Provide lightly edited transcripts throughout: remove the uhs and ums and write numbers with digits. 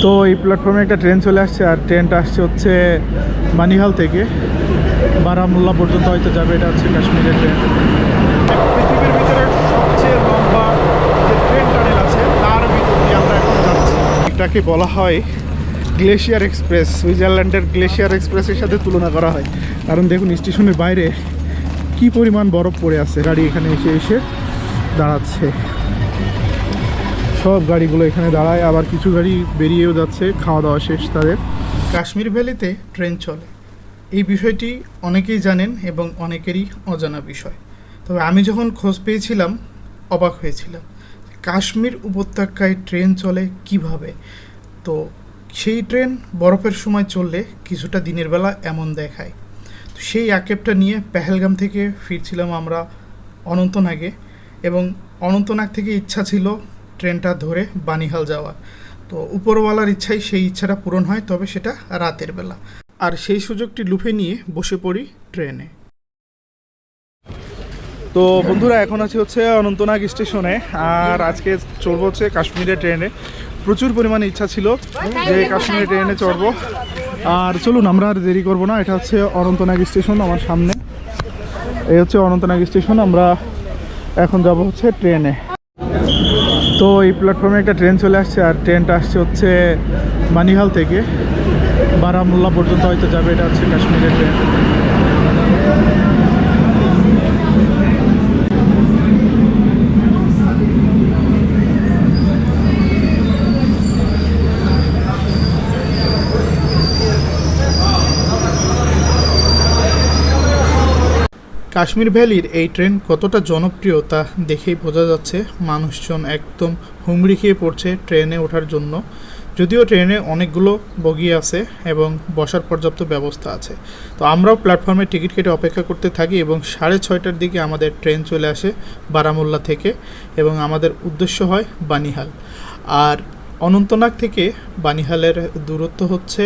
তো এই প্ল্যাটফর্মে একটা ট্রেন চলে আসছে, আর ট্রেনটা আসছে হচ্ছে বানিহাল থেকে বারামুল্লা পর্যন্ত হয়তো যাবে। এটা হচ্ছে কাশ্মীরের ট্রেন। পৃথিবীর ভিতরে সবচেয়ে লম্বা যে ট্রেন টানেল আছে তার ভিতর দিয়ে আমরা এখন যাচ্ছি। এটাকে বলা হয় গ্লেশিয়ার এক্সপ্রেস। সুইজারল্যান্ডের গ্লেশিয়ার এক্সপ্রেসের সাথে তুলনা করা হয়, কারণ দেখুন স্টেশনের বাইরে কি পরিমাণ বরফ পড়ে আছে। গাড়ি এখানে এসে এসে দাঁড়াচ্ছে, সব গাড়িগুলো এখানে দাঁড়ায়, আবার কিছু গাড়ি বেরিয়েও যাচ্ছে, খাওয়া দাওয়া শেষ তাদের। কাশ্মীর ভ্যালিতে ট্রেন চলে, এই বিষয়টি অনেকেই জানেন এবং অনেকেরই অজানা বিষয়। তবে আমি যখন খোঁজ পেয়েছিলাম অবাক হয়েছিলাম, কাশ্মীর উপত্যকায় ট্রেন চলে কিভাবে। তো সেই ট্রেন বরফের সময় চললে কিছুটা দিনের বেলা এমন দেখায়। তো সেই আক্ষেপটা নিয়ে পেহেলগাম থেকে ফিরছিলাম আমরা অনন্তনাগে, এবং অনন্তনাগ থেকে ইচ্ছা ছিল ট্রেনটা ধরে বানিহাল যাওয়ার। তো উপরওয়ালার ইচ্ছাই সেই ইচ্ছাটা পূরণ হয়, তবে সেটা রাতের বেলা। আর সেই সুযোগটি লুফে নিয়ে বসে পড়ি ট্রেনে। তো বন্ধুরা, এখন আছি হচ্ছে অনন্তনাগ স্টেশনে, আর আজকে চড়বো হচ্ছে কাশ্মীরের ট্রেনে। প্রচুর পরিমাণে ইচ্ছা ছিল যে কাশ্মীরের ট্রেনে চড়বো। আর চলুন, আমরা আর দেরি করবো না। এটা হচ্ছে অনন্তনাগ স্টেশন, আমার সামনে এই হচ্ছে অনন্তনাগ স্টেশন। আমরা এখন যাব হচ্ছে ট্রেনে। তো এই প্ল্যাটফর্মে একটা ট্রেন চলে আসছে, আর ট্রেনটা আসছে হচ্ছে বানিহাল থেকে বারামুল্লা পর্যন্ত হয়তো যাবে। এটা হচ্ছে কাশ্মীরের ট্রেন। কাশ্মীর ভ্যালির এই ট্রেন কতটা জনপ্রিয় তা দেখেই বোঝা যাচ্ছে। মানুষজন একদম হুমড়ি খেয়ে পড়ছে ট্রেনে ওঠার জন্য। যদিও ট্রেনে অনেকগুলো বগি আছে এবং বসার পর্যাপ্ত ব্যবস্থা আছে। তো আমরাও প্ল্যাটফর্মে টিকিট কেটে অপেক্ষা করতে থাকি, এবং 6:30টার দিকে আমাদের ট্রেন চলে আসে বারামুল্লা থেকে, এবং আমাদের উদ্দেশ্য হয় বানিহাল। আর অনন্তনাগ থেকে বানিহালের দূরত্ব হচ্ছে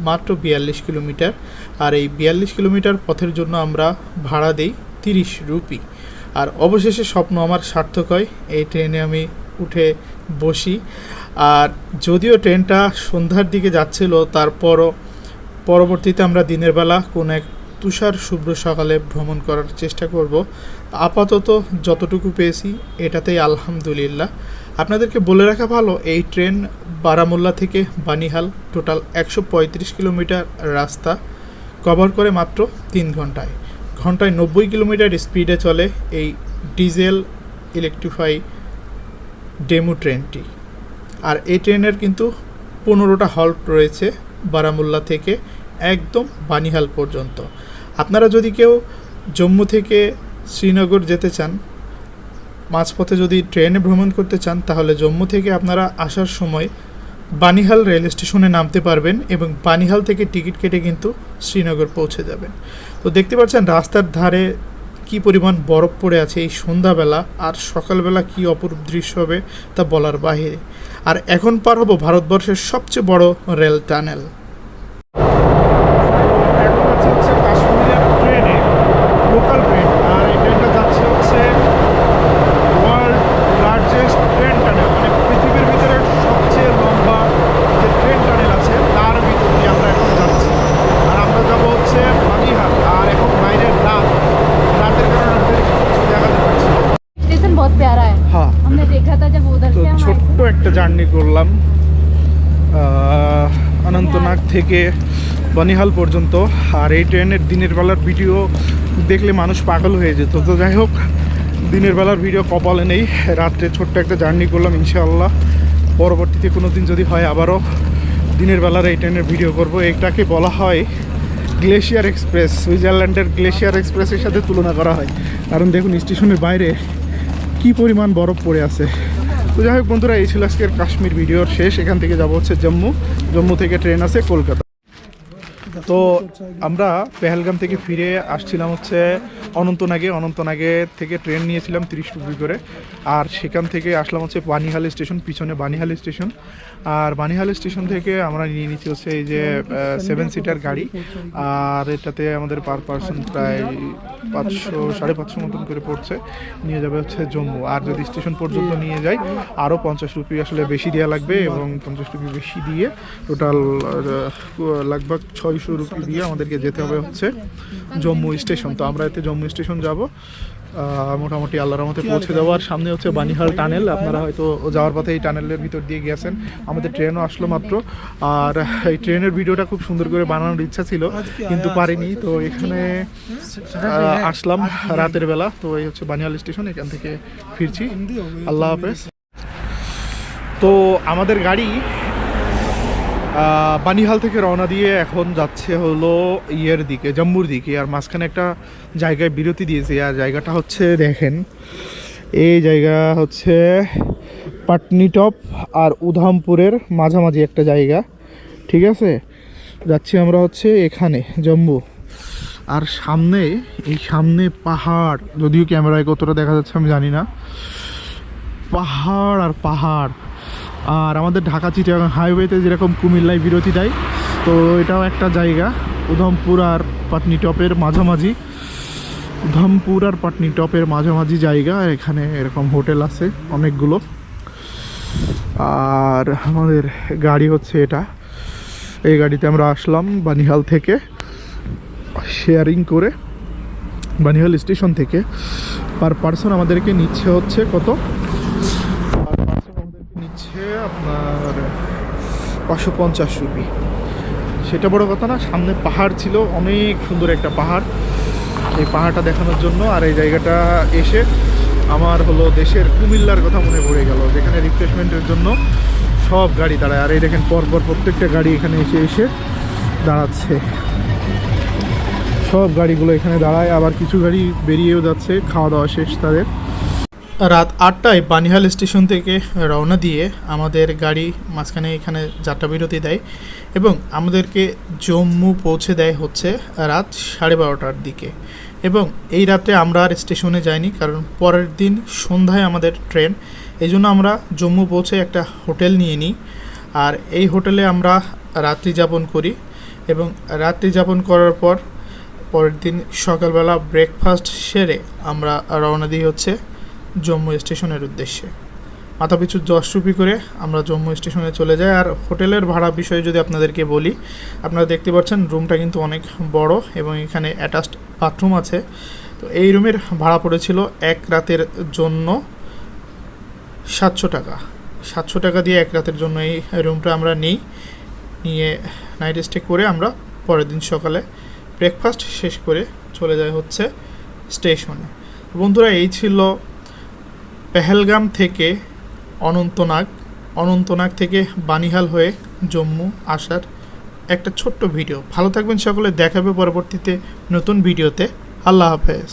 মাত্র 42 কিলোমিটার। আর এই 42 কিলোমিটার পথের জন্য আমরা ভাড়া দিই 30 রুপি। আর অবশেষে স্বপ্ন আমার সার্থক হয়, এই ট্রেনে আমি উঠে বসি। আর যদিও ট্রেনটা সন্ধ্যার দিকে যাচ্ছিল, তারপরও পরবর্তীতে আমরা দিনের বেলা কোনো এক তুষার শুভ্র সকালে ভ্রমণ করার চেষ্টা করব। আপাতত যতটুকু পেয়েছি এটাতেই আলহামদুলিল্লাহ। আপনাদেরকে বলে রাখা ভালো, এই ট্রেন বারামুল্লা থেকে বানিহাল টোটাল 135 কিলোমিটার রাস্তা কভার করে মাত্র 3 ঘন্টায়। ঘন্টায় 90 কিলোমিটার স্পিডে চলে এই ডিজেল ইলেকট্রিফাই ডেমো ট্রেনটি। আর এই ট্রেনের কিন্তু 15টা হল্ট রয়েছে বারামুল্লা থেকে একদম বানিহাল পর্যন্ত। আপনারা যদি কেউ জম্মু থেকে শ্রীনগর যেতে চান, মাঝপথে যদি ট্রেনে ভ্রমণ করতে চান, তাহলে জম্মু থেকে আপনারা আসার সময় বানিহাল রেল স্টেশনে নামতে পারবেন, এবং বানিহাল থেকে টিকিট কেটে কিন্তু শ্রীনগর পৌঁছে যাবেন। তো দেখতে পাচ্ছেন রাস্তার ধারে কি পরিমাণ বরফ পড়ে আছে এই সন্ধ্যাবেলা, আর সকালবেলা কি অপরূপ দৃশ্য হবে তা বলার বাহিরে। আর এখন পার হব ভারতবর্ষের সবচেয়ে বড় রেল টানেল। এখন হচ্ছে কাশ্মীরের ট্রেনে, লোকাল ট্রেন, আর এই ট্রেনটা যাচ্ছে হচ্ছে ওয়ার্ল্ড লার্জেস্ট ট্রেন টানেল, মানে পৃথিবীর ভিতরে সবচেয়ে লম্বা যে ট্রেন টানেল আছে তার ভিতর দিয়ে আমরা এখন যাচ্ছি। আর আমরা যাবো হচ্ছে বানিহাল। আর এখন বাইরের রাতের কারণে আপনাদের কিছু দেখাতে পারছি না। स्टेशन बहुत प्यारा है। हाँ, हमने देखा था जब उधर से हम ছোট্ট একটা জার্নি করলাম অনন্তনাগ থেকে বানিহাল পর্যন্ত। আর এই ট্রেনের দিনের বেলার ভিডিও দেখলে মানুষ পাগল হয়ে যেত। তো যাই হোক, দিনের বেলার ভিডিও কপালে নেই, রাত্রে ছোট্ট একটা জার্নি করলাম। ইনশাআল্লাহ পরবর্তীতে কোনো দিন যদি হয় আবারও দিনের বেলার এই ট্রেনের ভিডিও করব। এটাকে বলা হয় গ্লেশিয়ার এক্সপ্রেস। সুইজারল্যান্ডের গ্লেশিয়ার এক্সপ্রেসের সাথে তুলনা করা হয়, কারণ দেখুন স্টেশনের বাইরে কি পরিমাণ বরফ পড়ে আছে। তো যাই হোক বন্ধুরা, এই ছিল আজকের কাশ্মীর ভিডিওর শেষ। এখান থেকে যাব হচ্ছে জম্মু। জম্মু থেকে ট্রেন আছে কলকাতা। তো আমরা পেহেলগাম থেকে ফিরে আসছিলাম হচ্ছে অনন্তনাগে থেকে ট্রেন নিয়েছিলাম 30 রুপি করে, আর সেখান থেকে আসলাম হচ্ছে বানিহাল স্টেশন, পিছনে বানিহাল স্টেশন। আর বানিহাল স্টেশন থেকে আমরা নিয়ে নিচ্ছি হচ্ছে এই যে 7 সিটার গাড়ি, আর এটাতে আমাদের পার পার্সন প্রায় 500-550 মতন করে পড়ছে। নিয়ে যাবে হচ্ছে জম্মু, আর যদি স্টেশন পর্যন্ত নিয়ে যাই আরও 50 রুপি আসলে বেশি দেওয়া লাগবে, এবং 50 রুপি বেশি দিয়ে টোটাল লাগভগ 600 রুপি দিয়ে আমাদেরকে যেতে হবে হচ্ছে জম্মু স্টেশন। তো আমরা এতে জম্মু স্টেশন যাব, মোটামুটি আল্লাহর রহমতে পৌঁছে যাবো। আর সামনে হচ্ছে বানিহাল টানেল, আপনারা হয়তো যাওয়ার পথে এই টানেলের ভিতর দিয়ে গেছেন। আমাদের ট্রেনও আসলো মাত্র, আর এই ট্রেনের ভিডিওটা খুব সুন্দর করে বানানোর ইচ্ছা ছিল কিন্তু পারিনি। তো এখানে আসলাম রাতের বেলা। তো এই হচ্ছে বানিহাল স্টেশন, এখান থেকে ফিরছি। আল্লাহ হাফেজ। তো আমাদের গাড়ি বানিহাল থেকে রওনা দিয়ে এখন যাচ্ছে হলো ইয়ের দিকে, জম্মুর দিকে। আর মাঝখানে একটা জায়গায় বিরতি দিয়েছে, আর জায়গাটা হচ্ছে দেখেন, এই জায়গা হচ্ছে পাটনিটপ আর উধামপুরের মাঝামাঝি একটা জায়গা, ঠিক আছে। যাচ্ছি আমরা হচ্ছে এখানে জম্মু। আর সামনে পাহাড়, যদিও ক্যামেরায় কতটা দেখা যাচ্ছে আমি জানি না, পাহাড় আর পাহাড়। আর আমাদের ঢাকা চিটাগাং হাইওয়েতে যেরকম কুমিল্লায় বিরতি দেয়, তো এটাও একটা জায়গা উধমপুর আর পাটনিটপের মাঝামাঝি জায়গা। এখানে এরকম হোটেল আছে অনেকগুলো। আর আমাদের গাড়ি হচ্ছে এটা, এই গাড়িতে আমরা আসলাম বানিহাল থেকে শেয়ারিং করে। বানিহাল স্টেশন থেকে পার পার্সন আমাদেরকে নিচ্ছে হচ্ছে কত, নিচ্ছে আপনার 550 রুপি। সেটা বড় কথা না, সামনে পাহাড় ছিল, অনেক সুন্দর একটা পাহাড়, এই পাহাড়টা দেখানোর জন্য। আর এই জায়গাটা এসে আমার হলো দেশের কুমিল্লার কথা মনে পড়ে গেল, যেখানে রিফ্রেশমেন্টের জন্য সব গাড়ি দাঁড়ায়। আর এই দেখেন পরপর প্রত্যেকটা গাড়ি এখানে এসে দাঁড়াচ্ছে, সব গাড়িগুলো এখানে দাঁড়ায়। আবার কিছু গাড়ি বেরিয়েও যাচ্ছে, খাওয়া দাওয়া শেষ তাদের। রাত 8টায় বানিহাল স্টেশন থেকে রওনা দিয়ে আমাদের গাড়ি মাঝখানে এখানে যাত্রা বিরতি দেয়, এবং আমাদেরকে জম্মু পৌঁছে দেয় হচ্ছে রাত 12:30টার দিকে। এবং এই রাতে আমরা আর স্টেশনে যাইনি, কারণ পরের দিন সন্ধ্যায় আমাদের ট্রেন। এই জন্য আমরা জম্মু পৌঁছে একটা হোটেল নিয়ে নিই, আর এই হোটেলে আমরা রাত্রি যাপন করি। এবং রাত্রি যাপন করার পর পরের দিন সকালবেলা ব্রেকফাস্ট সেরে আমরা রওনা দিই হচ্ছে জম্মু স্টেশনের উদ্দেশ্যে। মাথাপিছু 10 রুপি করে আমরা জম্মু স্টেশনে চলে যাই। আর হোটেলের ভাড়া বিষয়ে যদি আপনাদেরকে বলি, আপনারা দেখতে পাচ্ছেন রুমটা কিন্তু অনেক বড়, এবং এখানে অ্যাটাচড বাথরুম আছে। তো এই রুমের ভাড়া পড়েছিল এক রাতের জন্য 700 টাকা। 700 টাকা দিয়ে এক রাতের জন্য এই রুমটা আমরা নিয়ে নাইট স্টে করে আমরা পরের দিন সকালে ব্রেকফাস্ট শেষ করে চলে যায় হচ্ছে স্টেশনে। বন্ধুরা, এই ছিল পেহেলগাম থেকে অনন্তনাগ থেকে বানিহাল হয়ে জম্মু আসার একটা ছোট্ট ভিডিও। ভালো থাকবেন সকলে, দেখাবে পরবর্তীতে নতুন ভিডিওতে। আল্লাহ হাফেজ।